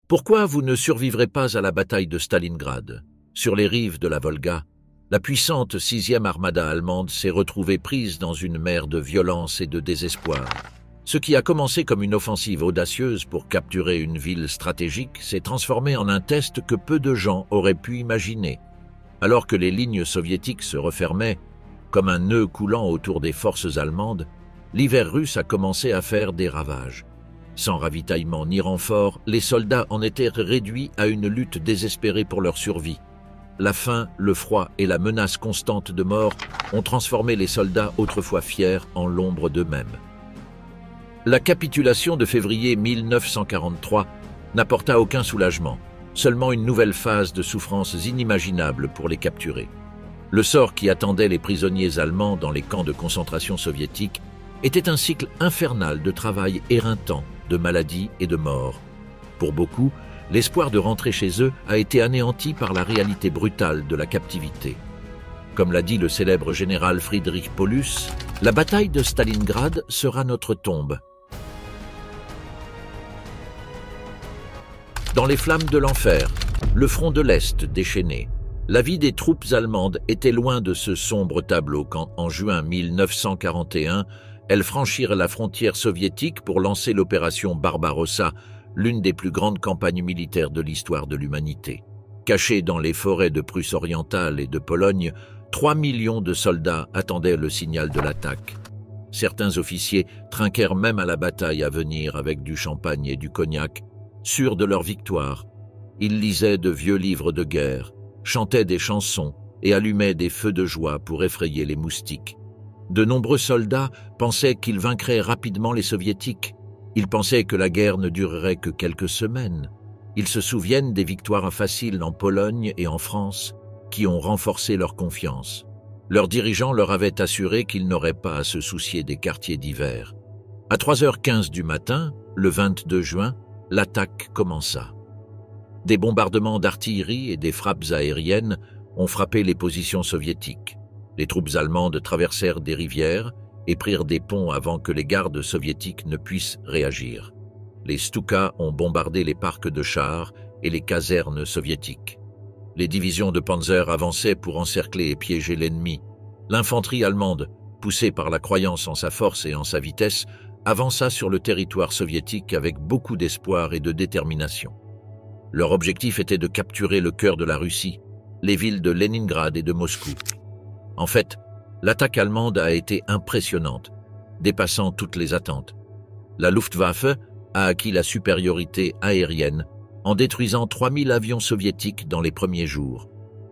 Pourquoi vous ne survivrez pas à la bataille de Stalingrad? Sur les rives de la Volga, la puissante 6e armada allemande s'est retrouvée prise dans une mer de violence et de désespoir. Ce qui a commencé comme une offensive audacieuse pour capturer une ville stratégique s'est transformé en un test que peu de gens auraient pu imaginer. Alors que les lignes soviétiques se refermaient, comme un nœud coulant autour des forces allemandes, l'hiver russe a commencé à faire des ravages. Sans ravitaillement ni renfort, les soldats en étaient réduits à une lutte désespérée pour leur survie. La faim, le froid et la menace constante de mort ont transformé les soldats autrefois fiers en l'ombre d'eux-mêmes. La capitulation de février 1943 n'apporta aucun soulagement, seulement une nouvelle phase de souffrances inimaginables pour les capturés. Le sort qui attendait les prisonniers allemands dans les camps de concentration soviétiques était un cycle infernal de travail éreintant, de maladies et de morts. Pour beaucoup, l'espoir de rentrer chez eux a été anéanti par la réalité brutale de la captivité. Comme l'a dit le célèbre général Friedrich Paulus, la bataille de Stalingrad sera notre tombe. Dans les flammes de l'enfer, le front de l'Est déchaîné, la vie des troupes allemandes était loin de ce sombre tableau quand, en juin 1941, elles franchirent la frontière soviétique pour lancer l'opération Barbarossa, l'une des plus grandes campagnes militaires de l'histoire de l'humanité. Cachés dans les forêts de Prusse orientale et de Pologne, 3 millions de soldats attendaient le signal de l'attaque. Certains officiers trinquèrent même à la bataille à venir avec du champagne et du cognac, sûrs de leur victoire. Ils lisaient de vieux livres de guerre, chantaient des chansons et allumaient des feux de joie pour effrayer les moustiques. De nombreux soldats pensaient qu'ils vaincraient rapidement les soviétiques. Ils pensaient que la guerre ne durerait que quelques semaines. Ils se souviennent des victoires faciles en Pologne et en France qui ont renforcé leur confiance. Leurs dirigeants leur avaient assuré qu'ils n'auraient pas à se soucier des quartiers d'hiver. À 3h15 du matin, le 22 juin, l'attaque commença. Des bombardements d'artillerie et des frappes aériennes ont frappé les positions soviétiques. Les troupes allemandes traversèrent des rivières et prirent des ponts avant que les gardes soviétiques ne puissent réagir. Les Stuka ont bombardé les parcs de chars et les casernes soviétiques. Les divisions de panzer avançaient pour encercler et piéger l'ennemi. L'infanterie allemande, poussée par la croyance en sa force et en sa vitesse, avança sur le territoire soviétique avec beaucoup d'espoir et de détermination. Leur objectif était de capturer le cœur de la Russie, les villes de Leningrad et de Moscou. En fait, l'attaque allemande a été impressionnante, dépassant toutes les attentes. La Luftwaffe a acquis la supériorité aérienne en détruisant 3000 avions soviétiques dans les premiers jours.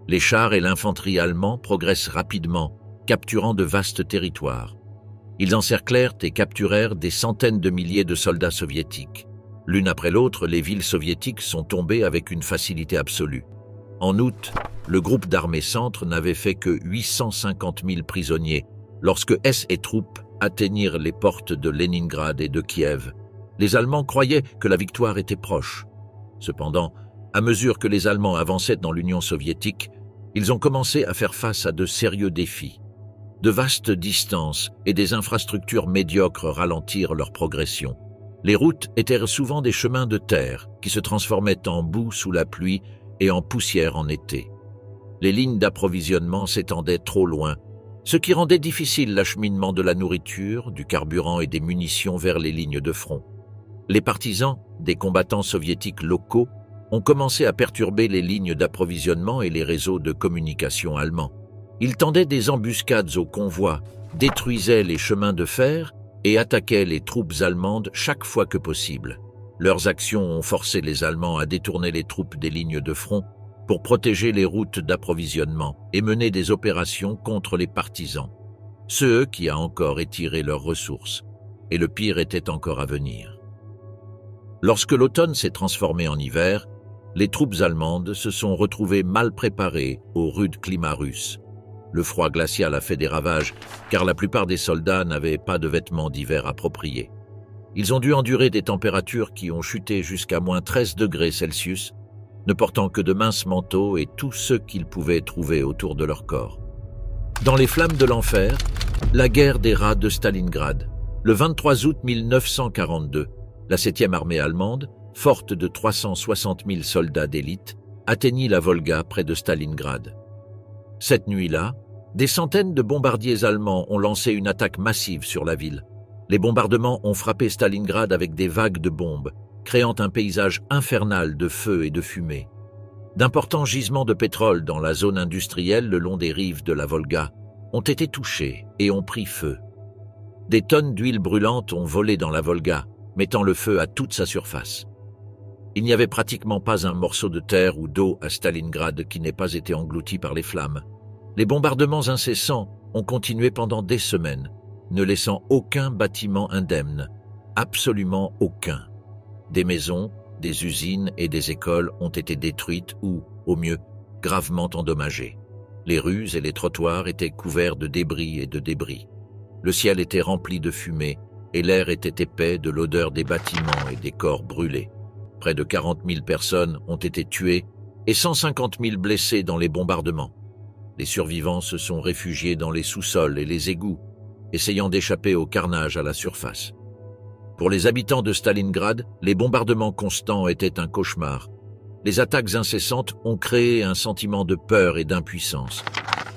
Les chars et l'infanterie allemands progressent rapidement, capturant de vastes territoires. Ils encerclèrent et capturèrent des centaines de milliers de soldats soviétiques. L'une après l'autre, les villes soviétiques sont tombées avec une facilité absolue. En août, le groupe d'armée centre n'avait fait que 850 000 prisonniers lorsque Hess et troupes atteignirent les portes de Leningrad et de Kiev. Les Allemands croyaient que la victoire était proche. Cependant, à mesure que les Allemands avançaient dans l'Union soviétique, ils ont commencé à faire face à de sérieux défis. De vastes distances et des infrastructures médiocres ralentirent leur progression. Les routes étaient souvent des chemins de terre qui se transformaient en boue sous la pluie et en poussière en été. Les lignes d'approvisionnement s'étendaient trop loin, ce qui rendait difficile l'acheminement de la nourriture, du carburant et des munitions vers les lignes de front. Les partisans, des combattants soviétiques locaux, ont commencé à perturber les lignes d'approvisionnement et les réseaux de communication allemands. Ils tendaient des embuscades aux convois, détruisaient les chemins de fer et attaquaient les troupes allemandes chaque fois que possible. Leurs actions ont forcé les Allemands à détourner les troupes des lignes de front pour protéger les routes d'approvisionnement et mener des opérations contre les partisans, ceux qui a encore étiré leurs ressources, et le pire était encore à venir. Lorsque l'automne s'est transformé en hiver, les troupes allemandes se sont retrouvées mal préparées au rude climat russe. Le froid glacial a fait des ravages, car la plupart des soldats n'avaient pas de vêtements d'hiver appropriés. Ils ont dû endurer des températures qui ont chuté jusqu'à moins 13 degrés Celsius, ne portant que de minces manteaux et tout ce qu'ils pouvaient trouver autour de leur corps. Dans les flammes de l'enfer, la guerre des rats de Stalingrad. Le 23 août 1942, la 7e armée allemande, forte de 360 000 soldats d'élite, atteignit la Volga près de Stalingrad. Cette nuit-là, des centaines de bombardiers allemands ont lancé une attaque massive sur la ville. Les bombardements ont frappé Stalingrad avec des vagues de bombes, créant un paysage infernal de feu et de fumée. D'importants gisements de pétrole dans la zone industrielle le long des rives de la Volga ont été touchés et ont pris feu. Des tonnes d'huile brûlante ont volé dans la Volga, mettant le feu à toute sa surface. Il n'y avait pratiquement pas un morceau de terre ou d'eau à Stalingrad qui n'ait pas été englouti par les flammes. Les bombardements incessants ont continué pendant des semaines, ne laissant aucun bâtiment indemne, absolument aucun. Des maisons, des usines et des écoles ont été détruites ou, au mieux, gravement endommagées. Les rues et les trottoirs étaient couverts de débris et de débris. Le ciel était rempli de fumée et l'air était épais de l'odeur des bâtiments et des corps brûlés. Près de 40 000 personnes ont été tuées et 150 000 blessés dans les bombardements. Les survivants se sont réfugiés dans les sous-sols et les égouts, essayant d'échapper au carnage à la surface. Pour les habitants de Stalingrad, les bombardements constants étaient un cauchemar. Les attaques incessantes ont créé un sentiment de peur et d'impuissance.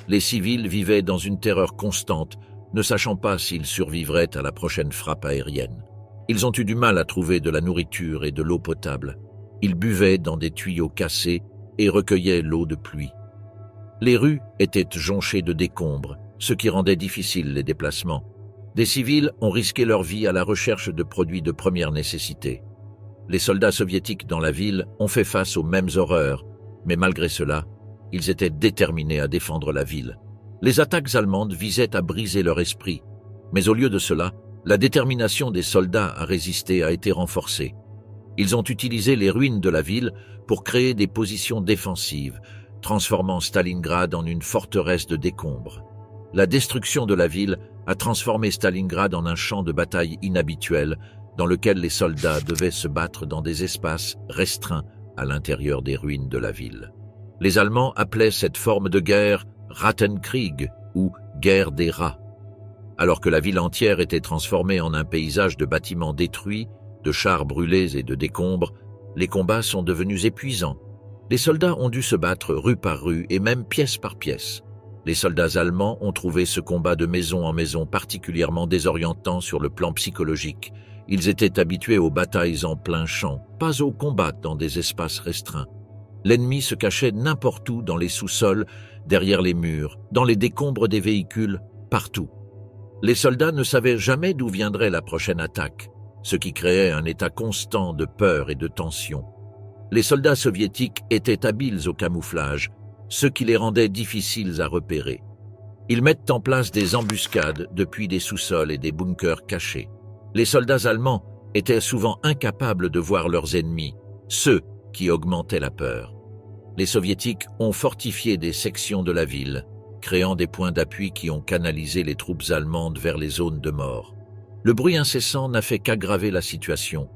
Les civils vivaient dans une terreur constante, ne sachant pas s'ils survivraient à la prochaine frappe aérienne. Ils ont eu du mal à trouver de la nourriture et de l'eau potable. Ils buvaient dans des tuyaux cassés et recueillaient l'eau de pluie. Les rues étaient jonchées de décombres, ce qui rendait difficiles les déplacements. Des civils ont risqué leur vie à la recherche de produits de première nécessité. Les soldats soviétiques dans la ville ont fait face aux mêmes horreurs, mais malgré cela, ils étaient déterminés à défendre la ville. Les attaques allemandes visaient à briser leur esprit, mais au lieu de cela, la détermination des soldats à résister a été renforcée. Ils ont utilisé les ruines de la ville pour créer des positions défensives, transformant Stalingrad en une forteresse de décombres. La destruction de la ville a transformé Stalingrad en un champ de bataille inhabituel dans lequel les soldats devaient se battre dans des espaces restreints à l'intérieur des ruines de la ville. Les Allemands appelaient cette forme de guerre Rattenkrieg ou guerre des rats. Alors que la ville entière était transformée en un paysage de bâtiments détruits, de chars brûlés et de décombres, les combats sont devenus épuisants. Les soldats ont dû se battre rue par rue et même pièce par pièce. Les soldats allemands ont trouvé ce combat de maison en maison particulièrement désorientant sur le plan psychologique. Ils étaient habitués aux batailles en plein champ, pas aux combats dans des espaces restreints. L'ennemi se cachait n'importe où dans les sous-sols, derrière les murs, dans les décombres des véhicules, partout. Les soldats ne savaient jamais d'où viendrait la prochaine attaque, ce qui créait un état constant de peur et de tension. Les soldats soviétiques étaient habiles au camouflage, ce qui les rendait difficiles à repérer. Ils mettent en place des embuscades depuis des sous-sols et des bunkers cachés. Les soldats allemands étaient souvent incapables de voir leurs ennemis, ceux qui augmentaient la peur. Les soviétiques ont fortifié des sections de la ville, créant des points d'appui qui ont canalisé les troupes allemandes vers les zones de mort. Le bruit incessant n'a fait qu'aggraver la situation,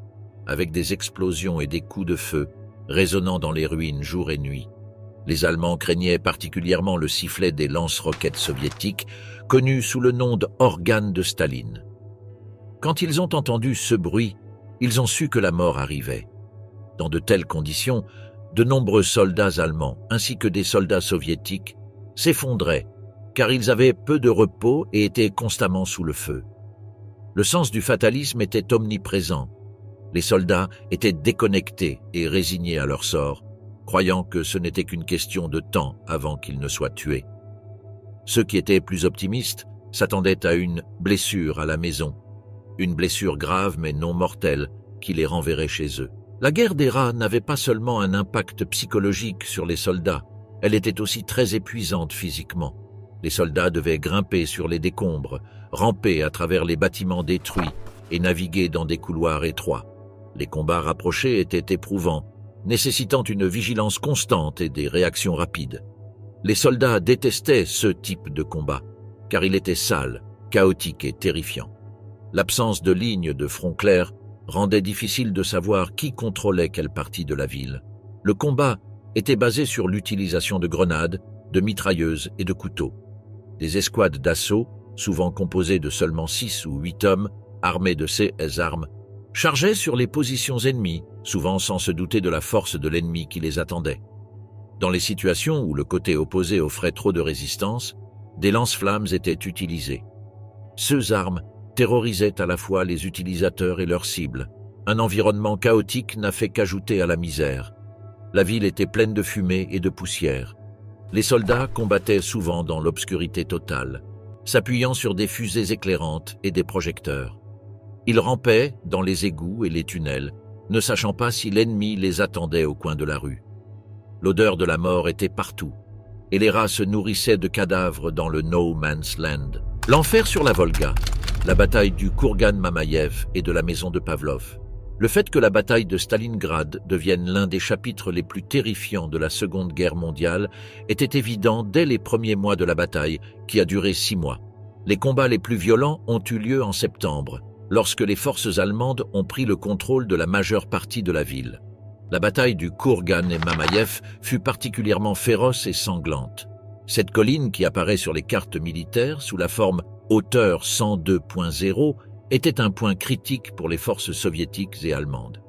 avec des explosions et des coups de feu résonnant dans les ruines jour et nuit. Les Allemands craignaient particulièrement le sifflet des lance-roquettes soviétiques, connus sous le nom d'organes de Staline. Quand ils ont entendu ce bruit, ils ont su que la mort arrivait. Dans de telles conditions, de nombreux soldats allemands, ainsi que des soldats soviétiques, s'effondraient, car ils avaient peu de repos et étaient constamment sous le feu. Le sens du fatalisme était omniprésent. Les soldats étaient déconnectés et résignés à leur sort, croyant que ce n'était qu'une question de temps avant qu'ils ne soient tués. Ceux qui étaient plus optimistes s'attendaient à une blessure à la maison, une blessure grave mais non mortelle qui les renverrait chez eux. La guerre des rats n'avait pas seulement un impact psychologique sur les soldats, elle était aussi très épuisante physiquement. Les soldats devaient grimper sur les décombres, ramper à travers les bâtiments détruits et naviguer dans des couloirs étroits. Les combats rapprochés étaient éprouvants, nécessitant une vigilance constante et des réactions rapides. Les soldats détestaient ce type de combat, car il était sale, chaotique et terrifiant. L'absence de lignes de front clair rendait difficile de savoir qui contrôlait quelle partie de la ville. Le combat était basé sur l'utilisation de grenades, de mitrailleuses et de couteaux. Des escouades d'assaut, souvent composées de seulement 6 ou 8 hommes, armés de ces armes, chargeaient sur les positions ennemies, souvent sans se douter de la force de l'ennemi qui les attendait. Dans les situations où le côté opposé offrait trop de résistance, des lance-flammes étaient utilisées. Ces armes terrorisaient à la fois les utilisateurs et leurs cibles. Un environnement chaotique n'a fait qu'ajouter à la misère. La ville était pleine de fumée et de poussière. Les soldats combattaient souvent dans l'obscurité totale, s'appuyant sur des fusées éclairantes et des projecteurs. Ils rampaient dans les égouts et les tunnels, ne sachant pas si l'ennemi les attendait au coin de la rue. L'odeur de la mort était partout, et les rats se nourrissaient de cadavres dans le No Man's Land. L'enfer sur la Volga, la bataille du Kourgan-Mamaïev et de la maison de Pavlov. Le fait que la bataille de Stalingrad devienne l'un des chapitres les plus terrifiants de la Seconde Guerre mondiale était évident dès les premiers mois de la bataille, qui a duré 6 mois. Les combats les plus violents ont eu lieu en septembre, lorsque les forces allemandes ont pris le contrôle de la majeure partie de la ville. La bataille du Kourgan et Mamaïev fut particulièrement féroce et sanglante. Cette colline qui apparaît sur les cartes militaires sous la forme hauteur 102.0 était un point critique pour les forces soviétiques et allemandes.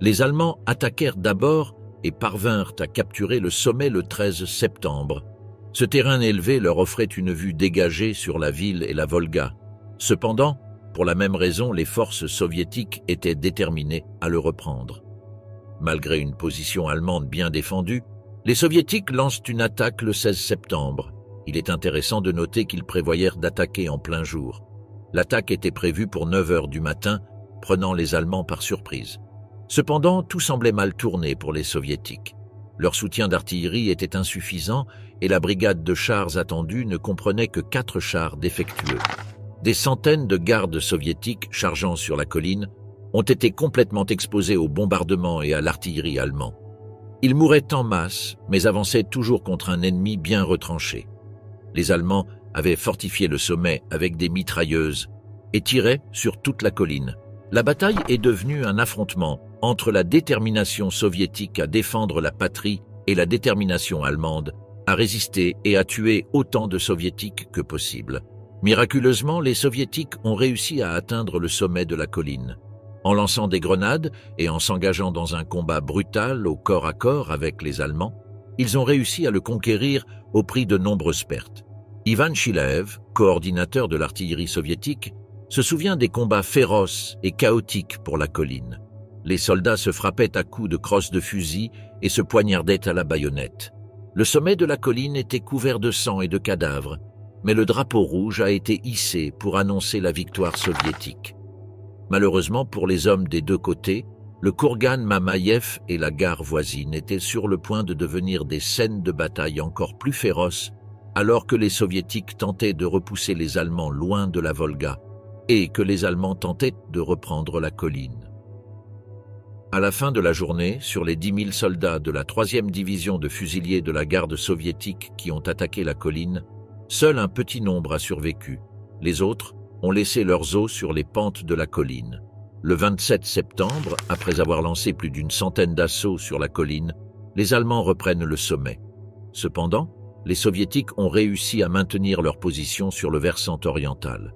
Les Allemands attaquèrent d'abord et parvinrent à capturer le sommet le 13 septembre. Ce terrain élevé leur offrait une vue dégagée sur la ville et la Volga. Cependant, pour la même raison, les forces soviétiques étaient déterminées à le reprendre. Malgré une position allemande bien défendue, les soviétiques lancent une attaque le 16 septembre. Il est intéressant de noter qu'ils prévoyèrent d'attaquer en plein jour. L'attaque était prévue pour 9 heures du matin, prenant les Allemands par surprise. Cependant, tout semblait mal tourner pour les soviétiques. Leur soutien d'artillerie était insuffisant et la brigade de chars attendue ne comprenait que 4 chars défectueux. Des centaines de gardes soviétiques chargeant sur la colline ont été complètement exposés aux bombardements et à l'artillerie allemand. Ils mouraient en masse, mais avançaient toujours contre un ennemi bien retranché. Les Allemands avaient fortifié le sommet avec des mitrailleuses et tiraient sur toute la colline. La bataille est devenue un affrontement entre la détermination soviétique à défendre la patrie et la détermination allemande à résister et à tuer autant de soviétiques que possible. Miraculeusement, les soviétiques ont réussi à atteindre le sommet de la colline. En lançant des grenades et en s'engageant dans un combat brutal au corps à corps avec les Allemands, ils ont réussi à le conquérir au prix de nombreuses pertes. Ivan Chilaev, coordinateur de l'artillerie soviétique, se souvient des combats féroces et chaotiques pour la colline. Les soldats se frappaient à coups de crosses de fusil et se poignardaient à la baïonnette. Le sommet de la colline était couvert de sang et de cadavres, mais le drapeau rouge a été hissé pour annoncer la victoire soviétique. Malheureusement pour les hommes des deux côtés, le Kourgan-Mamaïev et la gare voisine étaient sur le point de devenir des scènes de bataille encore plus féroces, alors que les soviétiques tentaient de repousser les Allemands loin de la Volga et que les Allemands tentaient de reprendre la colline. À la fin de la journée, sur les 10 000 soldats de la 3e division de fusiliers de la garde soviétique qui ont attaqué la colline, seul un petit nombre a survécu. Les autres ont laissé leurs os sur les pentes de la colline. Le 27 septembre, après avoir lancé plus d'une centaine d'assauts sur la colline, les Allemands reprennent le sommet. Cependant, les Soviétiques ont réussi à maintenir leur position sur le versant oriental.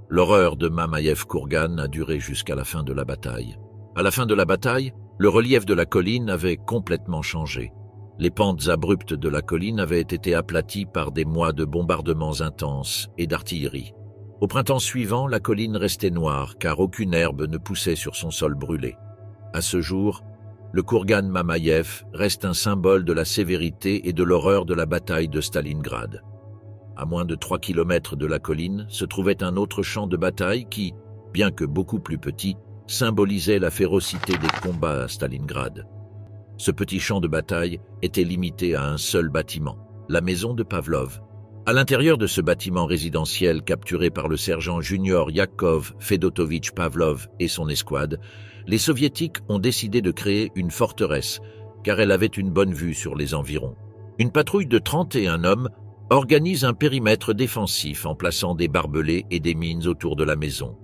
L'horreur de Mamaïev-Kourgan a duré jusqu'à la fin de la bataille. À la fin de la bataille, le relief de la colline avait complètement changé. Les pentes abruptes de la colline avaient été aplaties par des mois de bombardements intenses et d'artillerie. Au printemps suivant, la colline restait noire car aucune herbe ne poussait sur son sol brûlé. À ce jour, le Kourgan-Mamaïev reste un symbole de la sévérité et de l'horreur de la bataille de Stalingrad. À moins de 3 kilomètres de la colline se trouvait un autre champ de bataille qui, bien que beaucoup plus petit, symbolisait la férocité des combats à Stalingrad. Ce petit champ de bataille était limité à un seul bâtiment, la maison de Pavlov. À l'intérieur de ce bâtiment résidentiel capturé par le sergent junior Yakov Fedotovitch Pavlov et son escouade, les Soviétiques ont décidé de créer une forteresse, car elle avait une bonne vue sur les environs. Une patrouille de 31 hommes organise un périmètre défensif en plaçant des barbelés et des mines autour de la maison.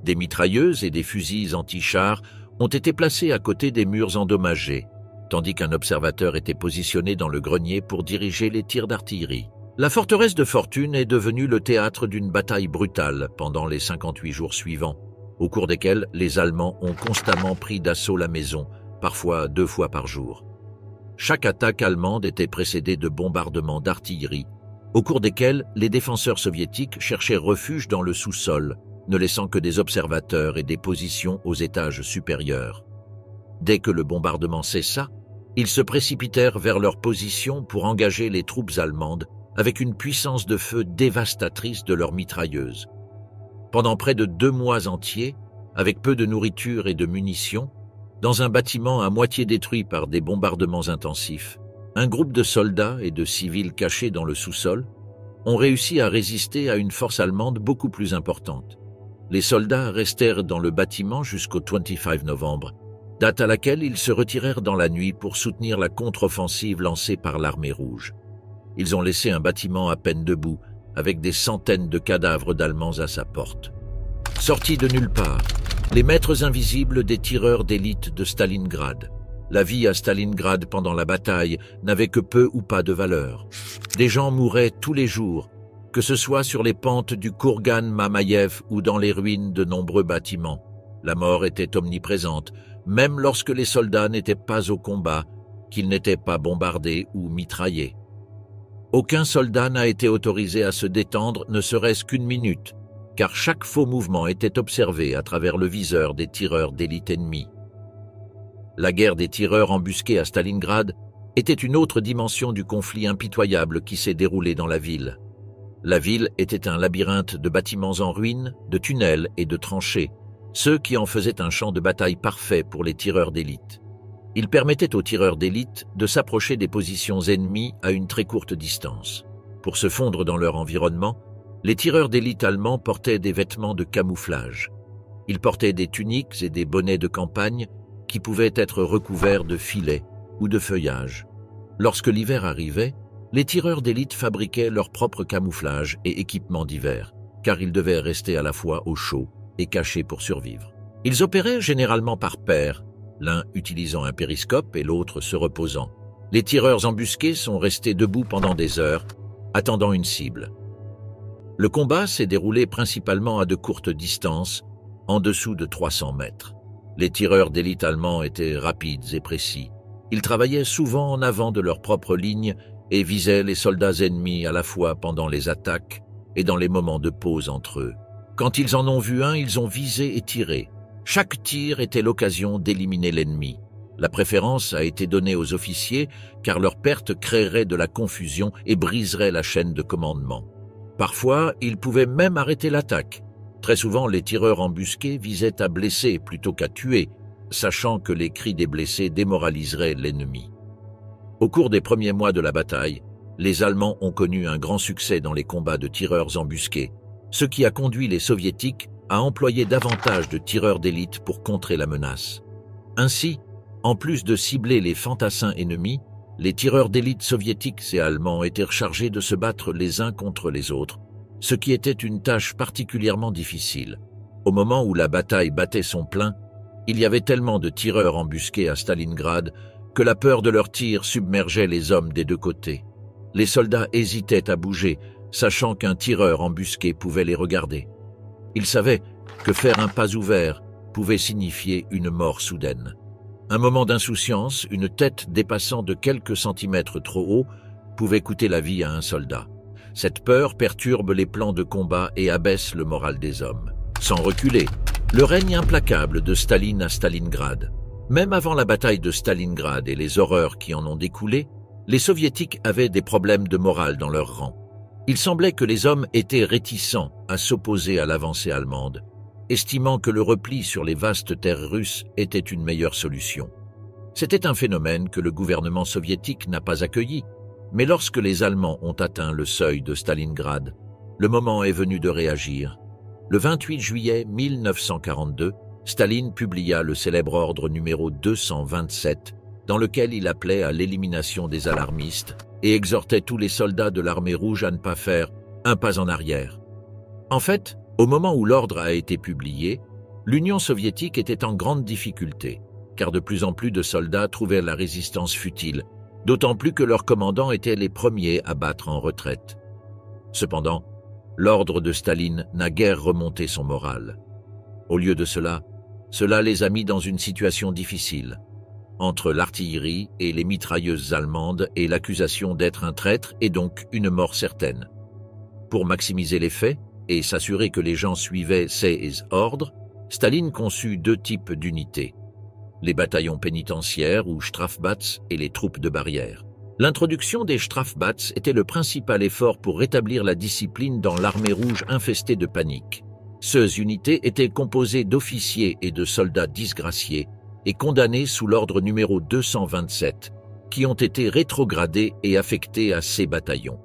Des mitrailleuses et des fusils anti-chars ont été placés à côté des murs endommagés, tandis qu'un observateur était positionné dans le grenier pour diriger les tirs d'artillerie. La forteresse de Fortune est devenue le théâtre d'une bataille brutale pendant les 58 jours suivants. au cours desquelles les Allemands ont constamment pris d'assaut la maison, parfois 2 fois par jour. Chaque attaque allemande était précédée de bombardements d'artillerie, au cours desquels les défenseurs soviétiques cherchaient refuge dans le sous-sol, ne laissant que des observateurs et des positions aux étages supérieurs. Dès que le bombardement cessa, ils se précipitèrent vers leur position pour engager les troupes allemandes avec une puissance de feu dévastatrice de leurs mitrailleuses. Pendant près de 2 mois entiers, avec peu de nourriture et de munitions, dans un bâtiment à moitié détruit par des bombardements intensifs, un groupe de soldats et de civils cachés dans le sous-sol ont réussi à résister à une force allemande beaucoup plus importante. Les soldats restèrent dans le bâtiment jusqu'au 25 novembre, date à laquelle ils se retirèrent dans la nuit pour soutenir la contre-offensive lancée par l'armée rouge. Ils ont laissé un bâtiment à peine debout, avec des centaines de cadavres d'Allemands à sa porte. Sortis de nulle part, les maîtres invisibles des tireurs d'élite de Stalingrad. La vie à Stalingrad pendant la bataille n'avait que peu ou pas de valeur. Des gens mouraient tous les jours, que ce soit sur les pentes du Kourgan Mamayev ou dans les ruines de nombreux bâtiments. La mort était omniprésente, même lorsque les soldats n'étaient pas au combat, qu'ils n'étaient pas bombardés ou mitraillés. Aucun soldat n'a été autorisé à se détendre ne serait-ce qu'une minute, car chaque faux mouvement était observé à travers le viseur des tireurs d'élite ennemis. La guerre des tireurs embusqués à Stalingrad était une autre dimension du conflit impitoyable qui s'est déroulé dans la ville. La ville était un labyrinthe de bâtiments en ruine, de tunnels et de tranchées, ceux qui en faisaient un champ de bataille parfait pour les tireurs d'élite. Ils permettaient aux tireurs d'élite de s'approcher des positions ennemies à une très courte distance. Pour se fondre dans leur environnement, les tireurs d'élite allemands portaient des vêtements de camouflage. Ils portaient des tuniques et des bonnets de campagne qui pouvaient être recouverts de filets ou de feuillage. Lorsque l'hiver arrivait, les tireurs d'élite fabriquaient leur propre camouflage et équipements d'hiver, car ils devaient rester à la fois au chaud et cachés pour survivre. Ils opéraient généralement par paires, l'un utilisant un périscope et l'autre se reposant. Les tireurs embusqués sont restés debout pendant des heures, attendant une cible. Le combat s'est déroulé principalement à de courtes distances, en dessous de 300 mètres. Les tireurs d'élite allemands étaient rapides et précis. Ils travaillaient souvent en avant de leur propre ligne et visaient les soldats ennemis à la fois pendant les attaques et dans les moments de pause entre eux. Quand ils en ont vu un, ils ont visé et tiré. Chaque tir était l'occasion d'éliminer l'ennemi. La préférence a été donnée aux officiers car leur perte créerait de la confusion et briserait la chaîne de commandement. Parfois, ils pouvaient même arrêter l'attaque. Très souvent, les tireurs embusqués visaient à blesser plutôt qu'à tuer, sachant que les cris des blessés démoraliseraient l'ennemi. Au cours des premiers mois de la bataille, les Allemands ont connu un grand succès dans les combats de tireurs embusqués, ce qui a conduit les Soviétiques à employer davantage de tireurs d'élite pour contrer la menace. Ainsi, en plus de cibler les fantassins ennemis, les tireurs d'élite soviétiques et allemands étaient chargés de se battre les uns contre les autres, ce qui était une tâche particulièrement difficile. Au moment où la bataille battait son plein, il y avait tellement de tireurs embusqués à Stalingrad que la peur de leurs tirs submergeait les hommes des deux côtés. Les soldats hésitaient à bouger, sachant qu'un tireur embusqué pouvait les regarder. Ils savaient que faire un pas ouvert pouvait signifier une mort soudaine. Un moment d'insouciance, une tête dépassant de quelques centimètres trop haut, pouvait coûter la vie à un soldat. Cette peur perturbe les plans de combat et abaisse le moral des hommes. Sans reculer, le règne implacable de Staline à Stalingrad. Même avant la bataille de Stalingrad et les horreurs qui en ont découlé, les Soviétiques avaient des problèmes de morale dans leur rang. Il semblait que les hommes étaient réticents à s'opposer à l'avancée allemande, estimant que le repli sur les vastes terres russes était une meilleure solution. C'était un phénomène que le gouvernement soviétique n'a pas accueilli, mais lorsque les Allemands ont atteint le seuil de Stalingrad, le moment est venu de réagir. Le 28 juillet 1942, Staline publia le célèbre ordre numéro 227, dans lequel il appelait à l'élimination des alarmistes et exhortait tous les soldats de l'armée rouge à ne pas faire un pas en arrière. En fait, au moment où l'ordre a été publié, l'Union soviétique était en grande difficulté, car de plus en plus de soldats trouvaient la résistance futile, d'autant plus que leurs commandants étaient les premiers à battre en retraite. Cependant, l'ordre de Staline n'a guère remonté son moral. Au lieu de cela les a mis dans une situation difficile, entre l'artillerie et les mitrailleuses allemandes et l'accusation d'être un traître et donc une mort certaine. Pour maximiser les faits et s'assurer que les gens suivaient ses ordres, Staline conçut deux types d'unités, les bataillons pénitentiaires ou Strafbatz et les troupes de barrière. L'introduction des Strafbatz était le principal effort pour rétablir la discipline dans l'armée rouge infestée de panique. Ces unités étaient composées d'officiers et de soldats disgraciés et condamnés sous l'ordre numéro 227, qui ont été rétrogradés et affectés à ces bataillons.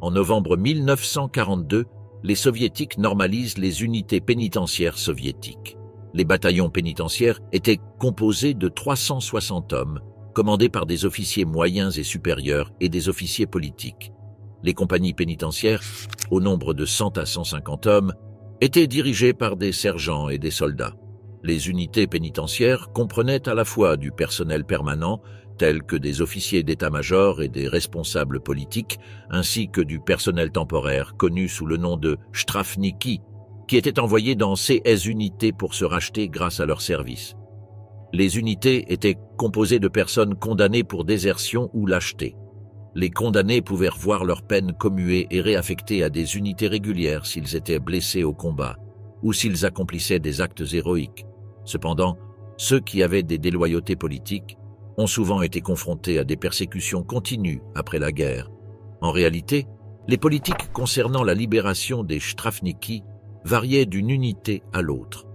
En novembre 1942, les soviétiques normalisent les unités pénitentiaires soviétiques. Les bataillons pénitentiaires étaient composés de 360 hommes, commandés par des officiers moyens et supérieurs et des officiers politiques. Les compagnies pénitentiaires, au nombre de 100 à 150 hommes, étaient dirigées par des sergents et des soldats. Les unités pénitentiaires comprenaient à la fois du personnel permanent, tels que des officiers d'état-major et des responsables politiques, ainsi que du personnel temporaire, connu sous le nom de Strafniki, qui étaient envoyés dans ces unités pour se racheter grâce à leur service. Les unités étaient composées de personnes condamnées pour désertion ou lâcheté. Les condamnés pouvaient voir leur peine commuée et réaffectée à des unités régulières s'ils étaient blessés au combat ou s'ils accomplissaient des actes héroïques. Cependant, ceux qui avaient des déloyautés politiques ont souvent été confrontés à des persécutions continues après la guerre. En réalité, les politiques concernant la libération des Strafniki variaient d'une unité à l'autre.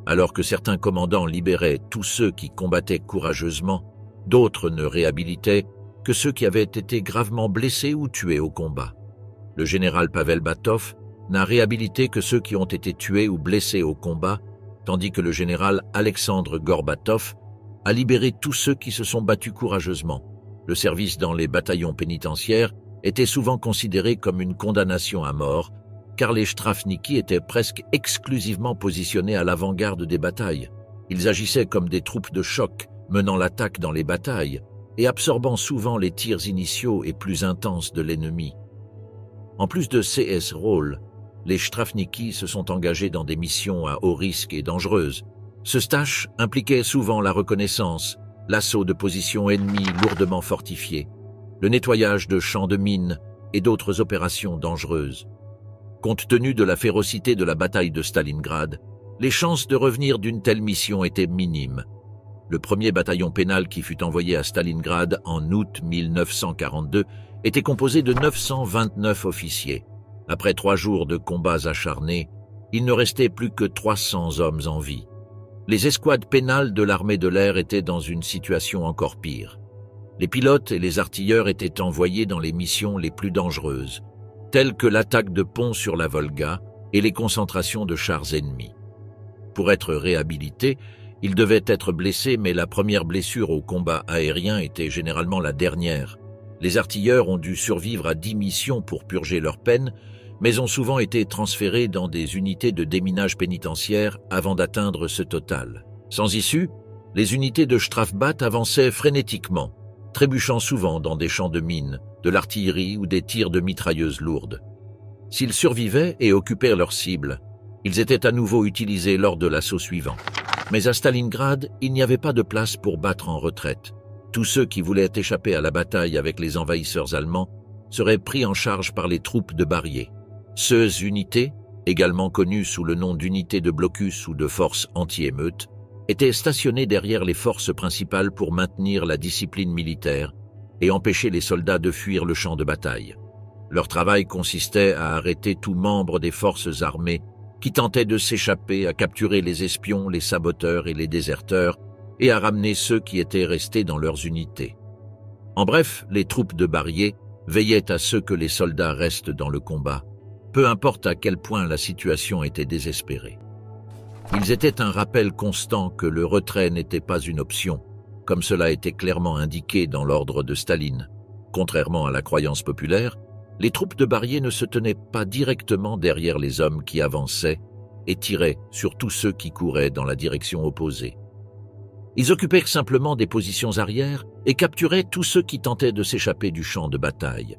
Alors que certains commandants libéraient tous ceux qui combattaient courageusement, d'autres ne réhabilitaient que ceux qui avaient été gravement blessés ou tués au combat. Le général Pavel Batov n'a réhabilité que ceux qui ont été tués ou blessés au combat, tandis que le général Alexandre Gorbatov a libéré tous ceux qui se sont battus courageusement. Le service dans les bataillons pénitentiaires était souvent considéré comme une condamnation à mort, car les Strafniki étaient presque exclusivement positionnés à l'avant-garde des batailles. Ils agissaient comme des troupes de choc, menant l'attaque dans les batailles et absorbant souvent les tirs initiaux et plus intenses de l'ennemi. En plus de ces rôles, les Strafniki se sont engagés dans des missions à haut risque et dangereuses. Ce stage impliquait souvent la reconnaissance, l'assaut de positions ennemies lourdement fortifiées, le nettoyage de champs de mines et d'autres opérations dangereuses. Compte tenu de la férocité de la bataille de Stalingrad, les chances de revenir d'une telle mission étaient minimes. Le premier bataillon pénal qui fut envoyé à Stalingrad en août 1942 était composé de 929 officiers. Après 3 jours de combats acharnés, il ne restait plus que 300 hommes en vie. Les escouades pénales de l'armée de l'air étaient dans une situation encore pire. Les pilotes et les artilleurs étaient envoyés dans les missions les plus dangereuses, telles que l'attaque de ponts sur la Volga et les concentrations de chars ennemis. Pour être réhabilités, ils devaient être blessés, mais la première blessure au combat aérien était généralement la dernière. Les artilleurs ont dû survivre à 10 missions pour purger leur peine, mais ont souvent été transférés dans des unités de déminage pénitentiaire avant d'atteindre ce total. Sans issue, les unités de Strafbat avançaient frénétiquement, trébuchant souvent dans des champs de mines, de l'artillerie ou des tirs de mitrailleuses lourdes. S'ils survivaient et occupèrent leur cible, ils étaient à nouveau utilisés lors de l'assaut suivant. Mais à Stalingrad, il n'y avait pas de place pour battre en retraite. Tous ceux qui voulaient échapper à la bataille avec les envahisseurs allemands seraient pris en charge par les troupes de Barrier. Ces unités, également connues sous le nom d'unités de blocus ou de forces anti-émeutes, étaient stationnées derrière les forces principales pour maintenir la discipline militaire et empêcher les soldats de fuir le champ de bataille. Leur travail consistait à arrêter tout membre des forces armées qui tentaient de s'échapper, à capturer les espions, les saboteurs et les déserteurs, et à ramener ceux qui étaient restés dans leurs unités. En bref, les troupes de Barrier veillaient à ce que les soldats restent dans le combat, peu importe à quel point la situation était désespérée. Ils étaient un rappel constant que le retrait n'était pas une option, comme cela était clairement indiqué dans l'ordre de Staline. Contrairement à la croyance populaire, les troupes de Barrier ne se tenaient pas directement derrière les hommes qui avançaient et tiraient sur tous ceux qui couraient dans la direction opposée. Ils occupèrent simplement des positions arrière et capturaient tous ceux qui tentaient de s'échapper du champ de bataille.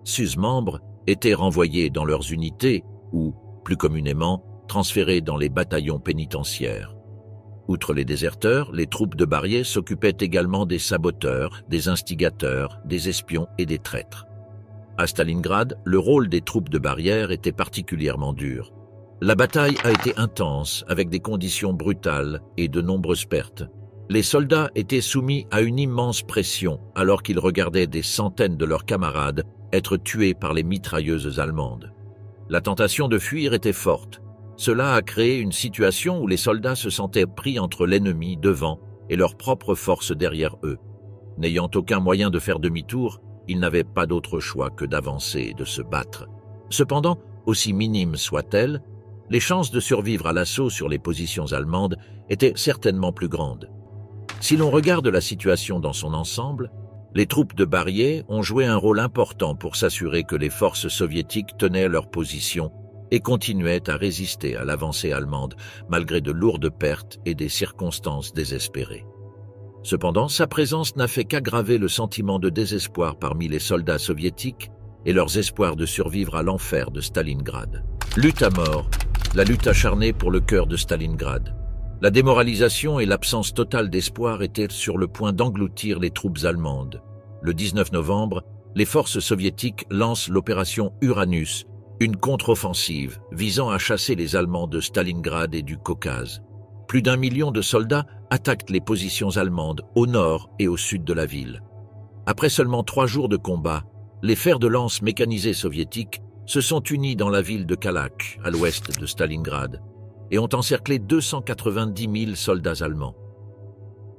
Ces membres étaient renvoyés dans leurs unités ou, plus communément, transférés dans les bataillons pénitentiaires. Outre les déserteurs, les troupes de Barier s'occupaient également des saboteurs, des instigateurs, des espions et des traîtres. À Stalingrad, le rôle des troupes de Barrière était particulièrement dur. La bataille a été intense, avec des conditions brutales et de nombreuses pertes. Les soldats étaient soumis à une immense pression alors qu'ils regardaient des centaines de leurs camarades être tués par les mitrailleuses allemandes. La tentation de fuir était forte. Cela a créé une situation où les soldats se sentaient pris entre l'ennemi devant et leurs propres forces derrière eux. N'ayant aucun moyen de faire demi-tour, ils n'avaient pas d'autre choix que d'avancer et de se battre. Cependant, aussi minimes soient-elles, les chances de survivre à l'assaut sur les positions allemandes étaient certainement plus grandes. Si l'on regarde la situation dans son ensemble, les troupes de Barier ont joué un rôle important pour s'assurer que les forces soviétiques tenaient leur position et continuaient à résister à l'avancée allemande, malgré de lourdes pertes et des circonstances désespérées. Cependant, sa présence n'a fait qu'aggraver le sentiment de désespoir parmi les soldats soviétiques et leurs espoirs de survivre à l'enfer de Stalingrad. Lutte à mort, la lutte acharnée pour le cœur de Stalingrad. La démoralisation et l'absence totale d'espoir étaient sur le point d'engloutir les troupes allemandes. Le 19 novembre, les forces soviétiques lancent l'opération Uranus, une contre-offensive visant à chasser les Allemands de Stalingrad et du Caucase. Plus d'1 million de soldats attaquent les positions allemandes au nord et au sud de la ville. Après seulement 3 jours de combat, les fers de lance mécanisés soviétiques se sont unis dans la ville de Kalach, à l'ouest de Stalingrad, et ont encerclé 290 000 soldats allemands.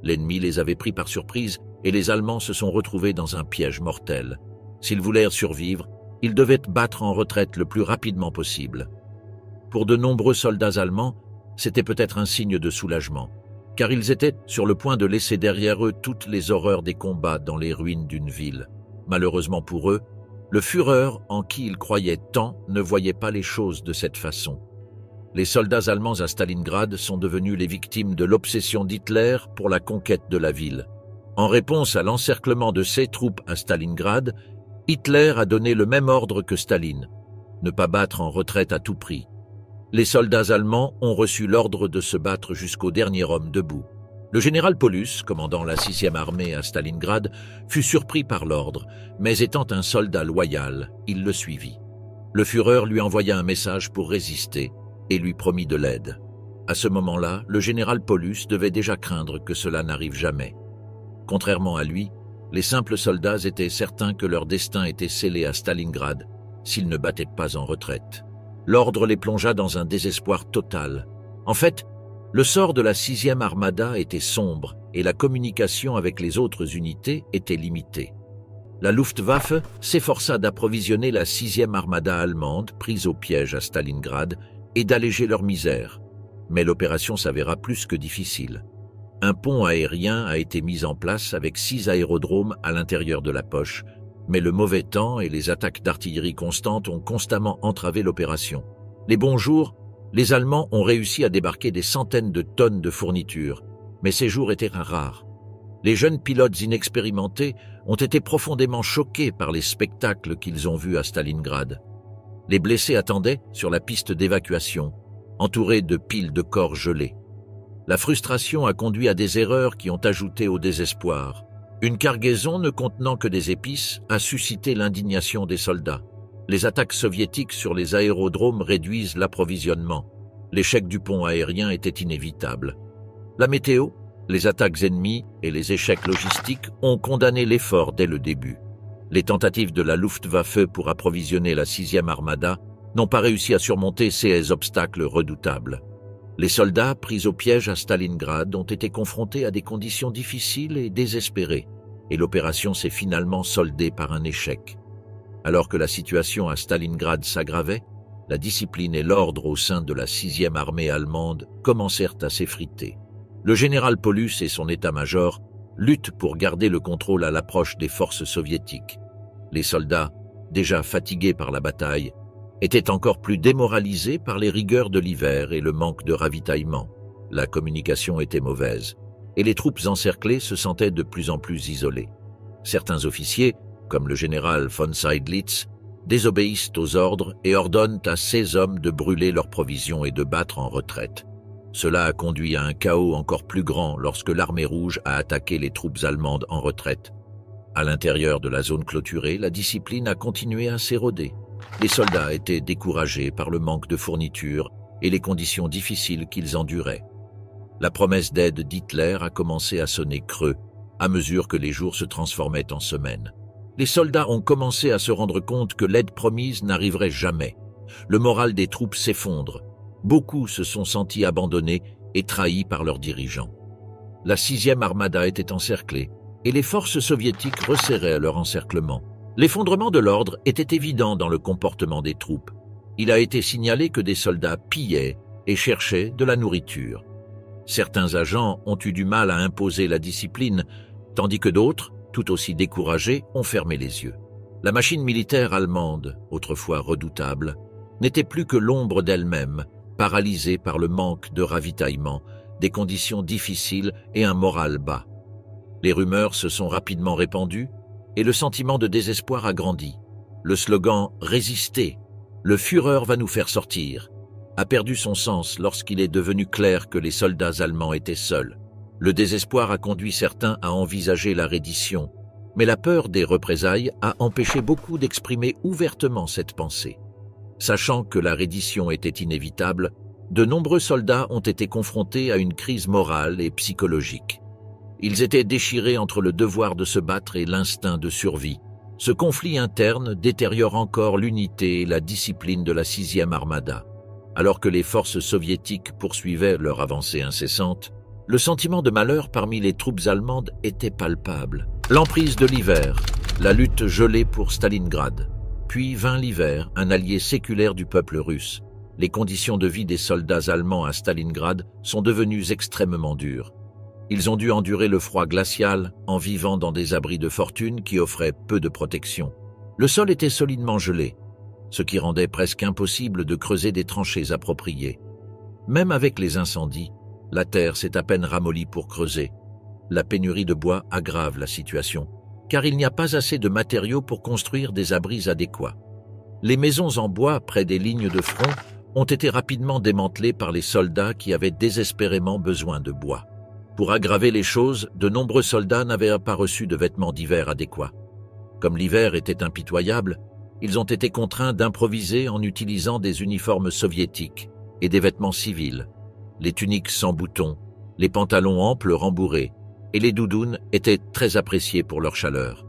L'ennemi les avait pris par surprise et les Allemands se sont retrouvés dans un piège mortel. S'ils voulaient survivre, ils devaient battre en retraite le plus rapidement possible. Pour de nombreux soldats allemands, c'était peut-être un signe de soulagement, car ils étaient sur le point de laisser derrière eux toutes les horreurs des combats dans les ruines d'une ville. Malheureusement pour eux, le Führer, en qui ils croyaient tant, ne voyait pas les choses de cette façon. Les soldats allemands à Stalingrad sont devenus les victimes de l'obsession d'Hitler pour la conquête de la ville. En réponse à l'encerclement de ses troupes à Stalingrad, Hitler a donné le même ordre que Staline, ne pas battre en retraite à tout prix. Les soldats allemands ont reçu l'ordre de se battre jusqu'au dernier homme debout. Le général Paulus, commandant la 6e armée à Stalingrad, fut surpris par l'ordre, mais étant un soldat loyal, il le suivit. Le Führer lui envoya un message pour résister et lui promit de l'aide. À ce moment-là, le général Paulus devait déjà craindre que cela n'arrive jamais. Contrairement à lui, les simples soldats étaient certains que leur destin était scellé à Stalingrad s'ils ne battaient pas en retraite. L'ordre les plongea dans un désespoir total. En fait, le sort de la 6e armada était sombre et la communication avec les autres unités était limitée. La Luftwaffe s'efforça d'approvisionner la 6e armada allemande prise au piège à Stalingrad et d'alléger leur misère. Mais l'opération s'avéra plus que difficile. Un pont aérien a été mis en place avec 6 aérodromes à l'intérieur de la poche, mais le mauvais temps et les attaques d'artillerie constantes ont constamment entravé l'opération. Les bons jours, les Allemands ont réussi à débarquer des centaines de tonnes de fournitures, mais ces jours étaient rares. Les jeunes pilotes inexpérimentés ont été profondément choqués par les spectacles qu'ils ont vus à Stalingrad. Les blessés attendaient sur la piste d'évacuation, entourés de piles de corps gelés. La frustration a conduit à des erreurs qui ont ajouté au désespoir. Une cargaison ne contenant que des épices a suscité l'indignation des soldats. Les attaques soviétiques sur les aérodromes réduisent l'approvisionnement. L'échec du pont aérien était inévitable. La météo, les attaques ennemies et les échecs logistiques ont condamné l'effort dès le début. Les tentatives de la Luftwaffe pour approvisionner la 6e armada n'ont pas réussi à surmonter ces obstacles redoutables. Les soldats pris au piège à Stalingrad ont été confrontés à des conditions difficiles et désespérées, et l'opération s'est finalement soldée par un échec. Alors que la situation à Stalingrad s'aggravait, la discipline et l'ordre au sein de la 6e armée allemande commencèrent à s'effriter. Le général Paulus et son état-major luttent pour garder le contrôle à l'approche des forces soviétiques. Les soldats, déjà fatigués par la bataille, étaient encore plus démoralisés par les rigueurs de l'hiver et le manque de ravitaillement. La communication était mauvaise, et les troupes encerclées se sentaient de plus en plus isolées. Certains officiers, comme le général von Seydlitz, désobéissent aux ordres et ordonnent à ces hommes de brûler leurs provisions et de battre en retraite. Cela a conduit à un chaos encore plus grand lorsque l'armée rouge a attaqué les troupes allemandes en retraite. À l'intérieur de la zone clôturée, la discipline a continué à s'éroder. Les soldats étaient découragés par le manque de fournitures et les conditions difficiles qu'ils enduraient. La promesse d'aide d'Hitler a commencé à sonner creux à mesure que les jours se transformaient en semaines. Les soldats ont commencé à se rendre compte que l'aide promise n'arriverait jamais. Le moral des troupes s'effondre. Beaucoup se sont sentis abandonnés et trahis par leurs dirigeants. La 6e armada était encerclée et les forces soviétiques resserraient leur encerclement. L'effondrement de l'ordre était évident dans le comportement des troupes. Il a été signalé que des soldats pillaient et cherchaient de la nourriture. Certains agents ont eu du mal à imposer la discipline, tandis que d'autres, tout aussi découragés, ont fermé les yeux. La machine militaire allemande, autrefois redoutable, n'était plus que l'ombre d'elle-même, paralysée par le manque de ravitaillement, des conditions difficiles et un moral bas. Les rumeurs se sont rapidement répandues et le sentiment de désespoir a grandi. Le slogan « Résistez, le Führer va nous faire sortir » a perdu son sens lorsqu'il est devenu clair que les soldats allemands étaient seuls. Le désespoir a conduit certains à envisager la reddition, mais la peur des représailles a empêché beaucoup d'exprimer ouvertement cette pensée. Sachant que la reddition était inévitable, de nombreux soldats ont été confrontés à une crise morale et psychologique. Ils étaient déchirés entre le devoir de se battre et l'instinct de survie. Ce conflit interne détériore encore l'unité et la discipline de la 6e armada. Alors que les forces soviétiques poursuivaient leur avancée incessante, le sentiment de malheur parmi les troupes allemandes était palpable. L'emprise de l'hiver, la lutte gelée pour Stalingrad, puis vint l'hiver, un allié séculaire du peuple russe. Les conditions de vie des soldats allemands à Stalingrad sont devenues extrêmement dures. Ils ont dû endurer le froid glacial en vivant dans des abris de fortune qui offraient peu de protection. Le sol était solidement gelé, ce qui rendait presque impossible de creuser des tranchées appropriées. Même avec les incendies, la terre s'est à peine ramollie pour creuser. La pénurie de bois aggrave la situation, car il n'y a pas assez de matériaux pour construire des abris adéquats. Les maisons en bois près des lignes de front ont été rapidement démantelées par les soldats qui avaient désespérément besoin de bois. Pour aggraver les choses, de nombreux soldats n'avaient pas reçu de vêtements d'hiver adéquats. Comme l'hiver était impitoyable, ils ont été contraints d'improviser en utilisant des uniformes soviétiques et des vêtements civils. Les tuniques sans boutons, les pantalons amples rembourrés et les doudounes étaient très appréciés pour leur chaleur.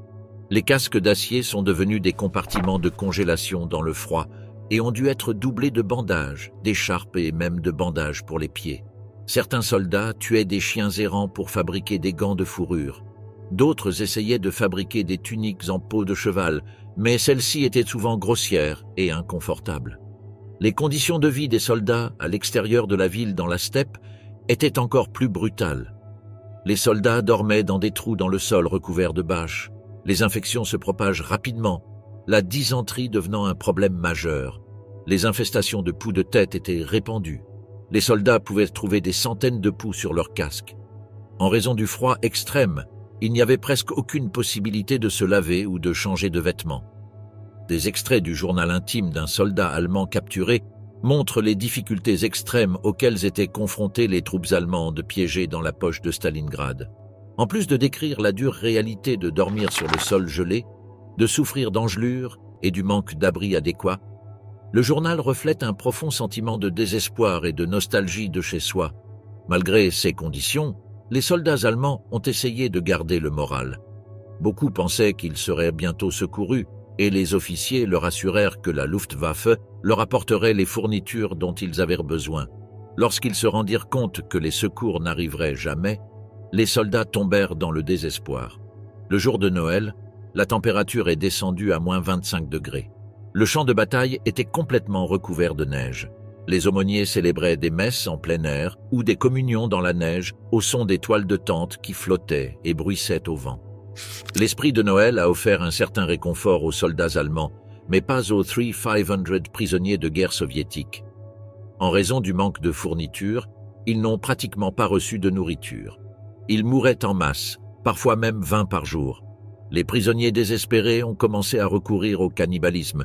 Les casques d'acier sont devenus des compartiments de congélation dans le froid et ont dû être doublés de bandages, d'écharpes et même de bandages pour les pieds. Certains soldats tuaient des chiens errants pour fabriquer des gants de fourrure. D'autres essayaient de fabriquer des tuniques en peau de cheval, mais celles-ci étaient souvent grossières et inconfortables. Les conditions de vie des soldats à l'extérieur de la ville dans la steppe étaient encore plus brutales. Les soldats dormaient dans des trous dans le sol recouverts de bâches. Les infections se propagent rapidement, la dysenterie devenant un problème majeur. Les infestations de poux de tête étaient répandues. Les soldats pouvaient trouver des centaines de poux sur leurs casques. En raison du froid extrême, il n'y avait presque aucune possibilité de se laver ou de changer de vêtements. Des extraits du journal intime d'un soldat allemand capturé montrent les difficultés extrêmes auxquelles étaient confrontées les troupes allemandes piégées dans la poche de Stalingrad. En plus de décrire la dure réalité de dormir sur le sol gelé, de souffrir d'engelures et du manque d'abris adéquats, le journal reflète un profond sentiment de désespoir et de nostalgie de chez soi. Malgré ces conditions, les soldats allemands ont essayé de garder le moral. Beaucoup pensaient qu'ils seraient bientôt secourus, et les officiers leur assurèrent que la Luftwaffe leur apporterait les fournitures dont ils avaient besoin. Lorsqu'ils se rendirent compte que les secours n'arriveraient jamais, les soldats tombèrent dans le désespoir. Le jour de Noël, la température est descendue à moins 25 degrés. Le champ de bataille était complètement recouvert de neige. Les aumôniers célébraient des messes en plein air ou des communions dans la neige au son des toiles de tente qui flottaient et bruissaient au vent. L'esprit de Noël a offert un certain réconfort aux soldats allemands, mais pas aux 300-500 prisonniers de guerre soviétiques. En raison du manque de fournitures, ils n'ont pratiquement pas reçu de nourriture. Ils mouraient en masse, parfois même 20 par jour. Les prisonniers désespérés ont commencé à recourir au cannibalisme,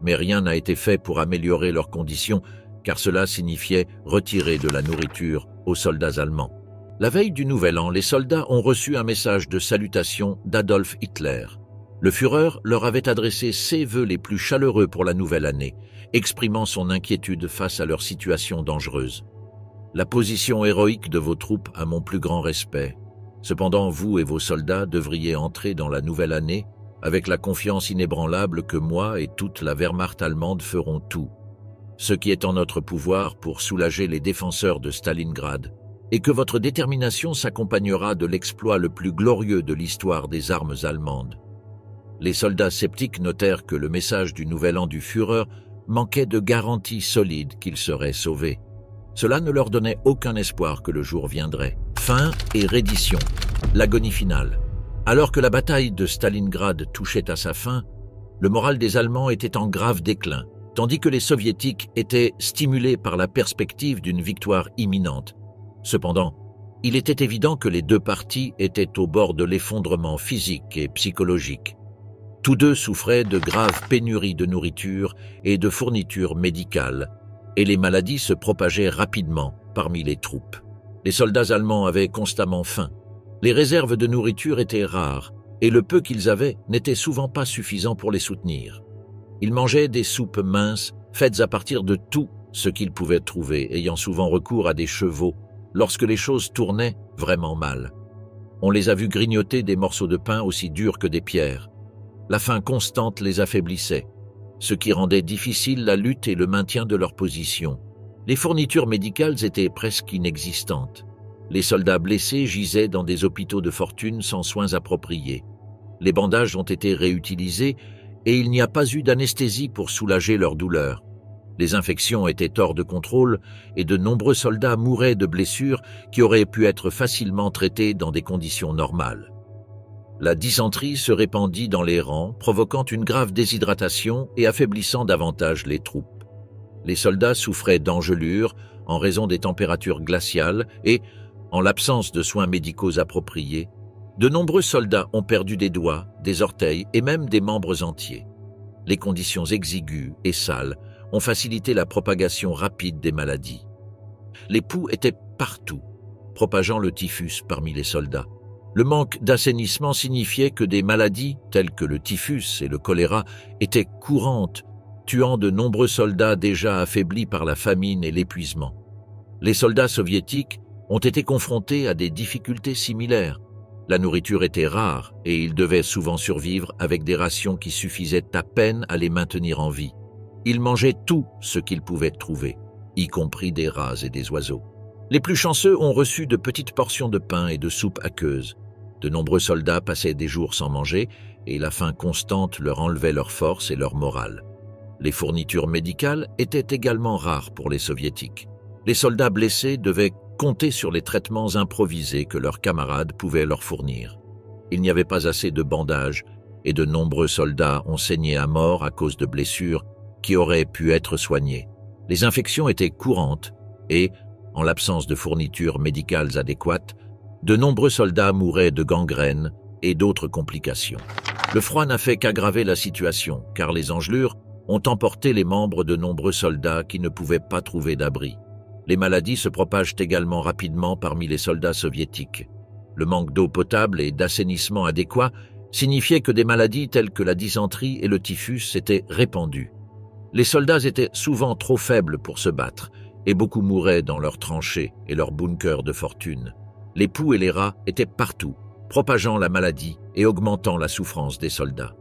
mais rien n'a été fait pour améliorer leurs conditions, car cela signifiait retirer de la nourriture aux soldats allemands. La veille du Nouvel An, les soldats ont reçu un message de salutation d'Adolf Hitler. Le Führer leur avait adressé ses vœux les plus chaleureux pour la nouvelle année, exprimant son inquiétude face à leur situation dangereuse. La position héroïque de vos troupes a mon plus grand respect. Cependant, vous et vos soldats devriez entrer dans la nouvelle année avec la confiance inébranlable que moi et toute la Wehrmacht allemande ferons tout, ce qui est en notre pouvoir pour soulager les défenseurs de Stalingrad, et que votre détermination s'accompagnera de l'exploit le plus glorieux de l'histoire des armes allemandes. Les soldats sceptiques notèrent que le message du Nouvel An du Führer manquait de garanties solides qu'ils seraient sauvés. Cela ne leur donnait aucun espoir que le jour viendrait. Fin et reddition. L'agonie finale. Alors que la bataille de Stalingrad touchait à sa fin, le moral des Allemands était en grave déclin, tandis que les Soviétiques étaient stimulés par la perspective d'une victoire imminente. Cependant, il était évident que les deux parties étaient au bord de l'effondrement physique et psychologique. Tous deux souffraient de graves pénuries de nourriture et de fournitures médicales, et les maladies se propageaient rapidement parmi les troupes. Les soldats allemands avaient constamment faim. Les réserves de nourriture étaient rares, et le peu qu'ils avaient n'était souvent pas suffisant pour les soutenir. Ils mangeaient des soupes minces, faites à partir de tout ce qu'ils pouvaient trouver, ayant souvent recours à des chevaux, lorsque les choses tournaient vraiment mal. On les a vus grignoter des morceaux de pain aussi durs que des pierres. La faim constante les affaiblissait, ce qui rendait difficile la lutte et le maintien de leur position. Les fournitures médicales étaient presque inexistantes. Les soldats blessés gisaient dans des hôpitaux de fortune sans soins appropriés. Les bandages ont été réutilisés et il n'y a pas eu d'anesthésie pour soulager leur douleur. Les infections étaient hors de contrôle et de nombreux soldats mouraient de blessures qui auraient pu être facilement traitées dans des conditions normales. La dysenterie se répandit dans les rangs, provoquant une grave déshydratation et affaiblissant davantage les troupes. Les soldats souffraient d'engelures en raison des températures glaciales et, en l'absence de soins médicaux appropriés, de nombreux soldats ont perdu des doigts, des orteils et même des membres entiers. Les conditions exiguës et sales ont facilité la propagation rapide des maladies. Les poux étaient partout, propageant le typhus parmi les soldats. Le manque d'assainissement signifiait que des maladies, telles que le typhus et le choléra, étaient courantes, tuant de nombreux soldats déjà affaiblis par la famine et l'épuisement. Les soldats soviétiques ont été confrontés à des difficultés similaires. La nourriture était rare et ils devaient souvent survivre avec des rations qui suffisaient à peine à les maintenir en vie. Ils mangeaient tout ce qu'ils pouvaient trouver, y compris des rats et des oiseaux. Les plus chanceux ont reçu de petites portions de pain et de soupe aqueuse. De nombreux soldats passaient des jours sans manger et la faim constante leur enlevait leur force et leur morale. Les fournitures médicales étaient également rares pour les Soviétiques. Les soldats blessés devaient compter sur les traitements improvisés que leurs camarades pouvaient leur fournir. Il n'y avait pas assez de bandages et de nombreux soldats ont saigné à mort à cause de blessures qui auraient pu être soignées. Les infections étaient courantes et, en l'absence de fournitures médicales adéquates, de nombreux soldats mouraient de gangrène et d'autres complications. Le froid n'a fait qu'aggraver la situation, car les engelures ont emporté les membres de nombreux soldats qui ne pouvaient pas trouver d'abri. Les maladies se propagent également rapidement parmi les soldats soviétiques. Le manque d'eau potable et d'assainissement adéquat signifiait que des maladies telles que la dysenterie et le typhus s'étaient répandues. Les soldats étaient souvent trop faibles pour se battre, et beaucoup mouraient dans leurs tranchées et leurs bunkers de fortune. Les poux et les rats étaient partout, propageant la maladie et augmentant la souffrance des soldats.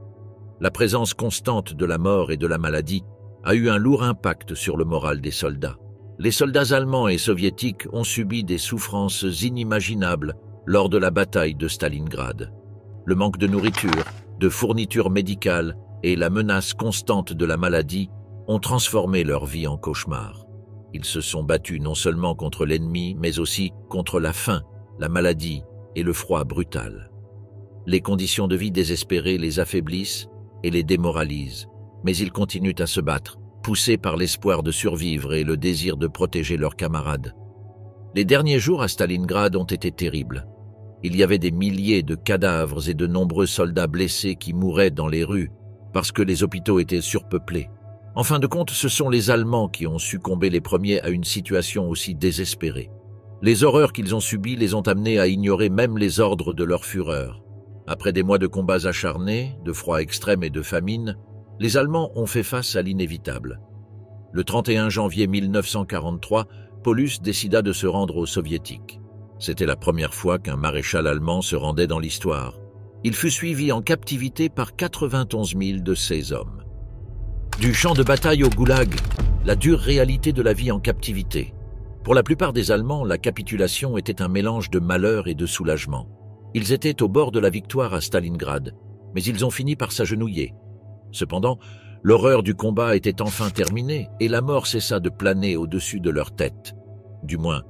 La présence constante de la mort et de la maladie a eu un lourd impact sur le moral des soldats. Les soldats allemands et soviétiques ont subi des souffrances inimaginables lors de la bataille de Stalingrad. Le manque de nourriture, de fournitures médicales et la menace constante de la maladie ont transformé leur vie en cauchemar. Ils se sont battus non seulement contre l'ennemi, mais aussi contre la faim, la maladie et le froid brutal. Les conditions de vie désespérées les affaiblissent et les démoralisent, mais ils continuent à se battre, poussés par l'espoir de survivre et le désir de protéger leurs camarades. Les derniers jours à Stalingrad ont été terribles. Il y avait des milliers de cadavres et de nombreux soldats blessés qui mouraient dans les rues parce que les hôpitaux étaient surpeuplés. En fin de compte, ce sont les Allemands qui ont succombé les premiers à une situation aussi désespérée. Les horreurs qu'ils ont subies les ont amenés à ignorer même les ordres de leur Führer. Après des mois de combats acharnés, de froid extrême et de famine, les Allemands ont fait face à l'inévitable. Le 31 janvier 1943, Paulus décida de se rendre aux Soviétiques. C'était la première fois qu'un maréchal allemand se rendait dans l'histoire. Il fut suivi en captivité par 91 000 de ses hommes. Du champ de bataille au goulag, la dure réalité de la vie en captivité. Pour la plupart des Allemands, la capitulation était un mélange de malheur et de soulagement. Ils étaient au bord de la victoire à Stalingrad, mais ils ont fini par s'agenouiller. Cependant, l'horreur du combat était enfin terminée et la mort cessa de planer au-dessus de leur tête. Du moins,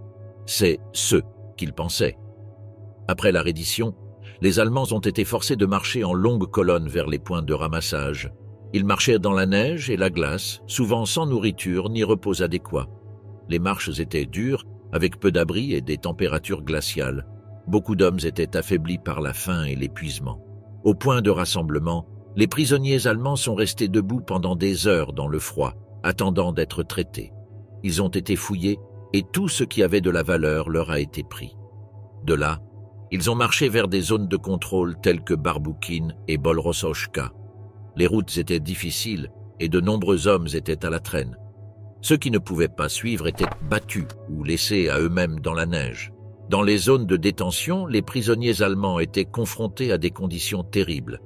c'est ce qu'ils pensaient. Après la reddition, les Allemands ont été forcés de marcher en longues colonnes vers les points de ramassage. Ils marchaient dans la neige et la glace, souvent sans nourriture ni repos adéquat. Les marches étaient dures, avec peu d'abris et des températures glaciales. Beaucoup d'hommes étaient affaiblis par la faim et l'épuisement. Au point de rassemblement, les prisonniers allemands sont restés debout pendant des heures dans le froid, attendant d'être traités. Ils ont été fouillés et tout ce qui avait de la valeur leur a été pris. De là, ils ont marché vers des zones de contrôle telles que Barboukine et Bolrosovka. Les routes étaient difficiles et de nombreux hommes étaient à la traîne. Ceux qui ne pouvaient pas suivre étaient battus ou laissés à eux-mêmes dans la neige. Dans les zones de détention, les prisonniers allemands étaient confrontés à des conditions terribles.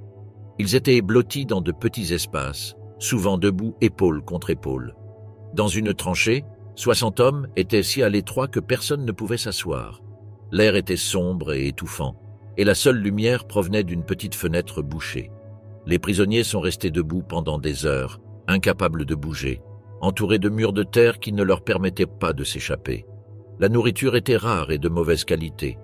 Ils étaient blottis dans de petits espaces, souvent debout épaule contre épaule. Dans une tranchée, 60 hommes étaient si à l'étroit que personne ne pouvait s'asseoir. L'air était sombre et étouffant, et la seule lumière provenait d'une petite fenêtre bouchée. Les prisonniers sont restés debout pendant des heures, incapables de bouger, entourés de murs de terre qui ne leur permettaient pas de s'échapper. La nourriture était rare et de mauvaise qualité.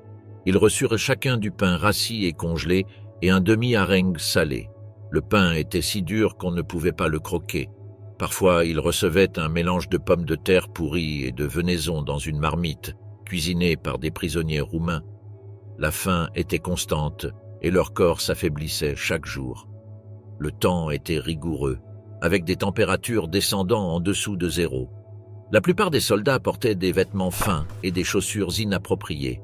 Ils reçurent chacun du pain rassis et congelé et un demi-harengue salé. Le pain était si dur qu'on ne pouvait pas le croquer. Parfois, ils recevaient un mélange de pommes de terre pourries et de venaison dans une marmite, cuisinée par des prisonniers roumains. La faim était constante et leur corps s'affaiblissait chaque jour. Le temps était rigoureux, avec des températures descendant en dessous de zéro. La plupart des soldats portaient des vêtements fins et des chaussures inappropriées.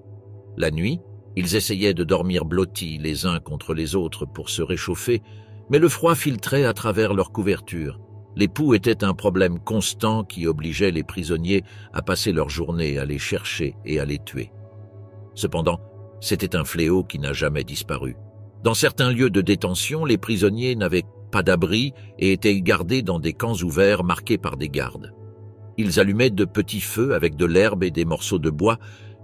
La nuit, ils essayaient de dormir blottis les uns contre les autres pour se réchauffer, mais le froid filtrait à travers leurs couvertures. Les poux étaient un problème constant qui obligeait les prisonniers à passer leur journée à les chercher et à les tuer. Cependant, c'était un fléau qui n'a jamais disparu. Dans certains lieux de détention, les prisonniers n'avaient pas d'abri et étaient gardés dans des camps ouverts marqués par des gardes. Ils allumaient de petits feux avec de l'herbe et des morceaux de bois,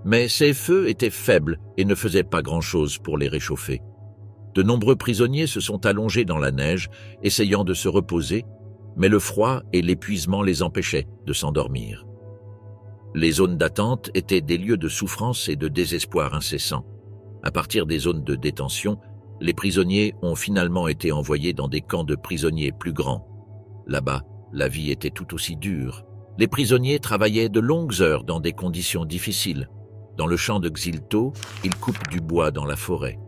mais ces feux étaient faibles et ne faisaient pas grand-chose pour les réchauffer. De nombreux prisonniers se sont allongés dans la neige, essayant de se reposer, mais le froid et l'épuisement les empêchaient de s'endormir. Les zones d'attente étaient des lieux de souffrance et de désespoir incessant. À partir des zones de détention, les prisonniers ont finalement été envoyés dans des camps de prisonniers plus grands. Là-bas, la vie était tout aussi dure. Les prisonniers travaillaient de longues heures dans des conditions difficiles. Dans le champ de Xilto, ils coupent du bois dans la forêt.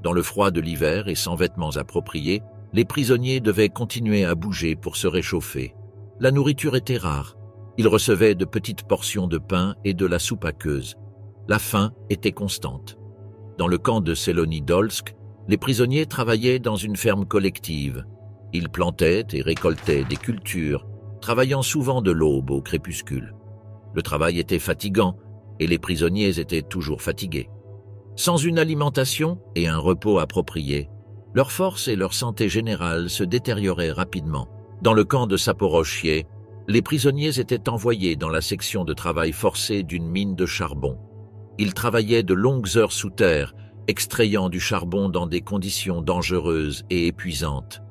Dans le froid de l'hiver et sans vêtements appropriés, les prisonniers devaient continuer à bouger pour se réchauffer. La nourriture était rare. Ils recevaient de petites portions de pain et de la soupe aqueuse. La faim était constante. Dans le camp de Selonidolsk, les prisonniers travaillaient dans une ferme collective. Ils plantaient et récoltaient des cultures, travaillant souvent de l'aube au crépuscule. Le travail était fatigant et les prisonniers étaient toujours fatigués. Sans une alimentation et un repos approprié, leur force et leur santé générale se détérioraient rapidement. Dans le camp de Saporochié, les prisonniers étaient envoyés dans la section de travail forcé d'une mine de charbon. Ils travaillaient de longues heures sous terre, extrayant du charbon dans des conditions dangereuses et épuisantes.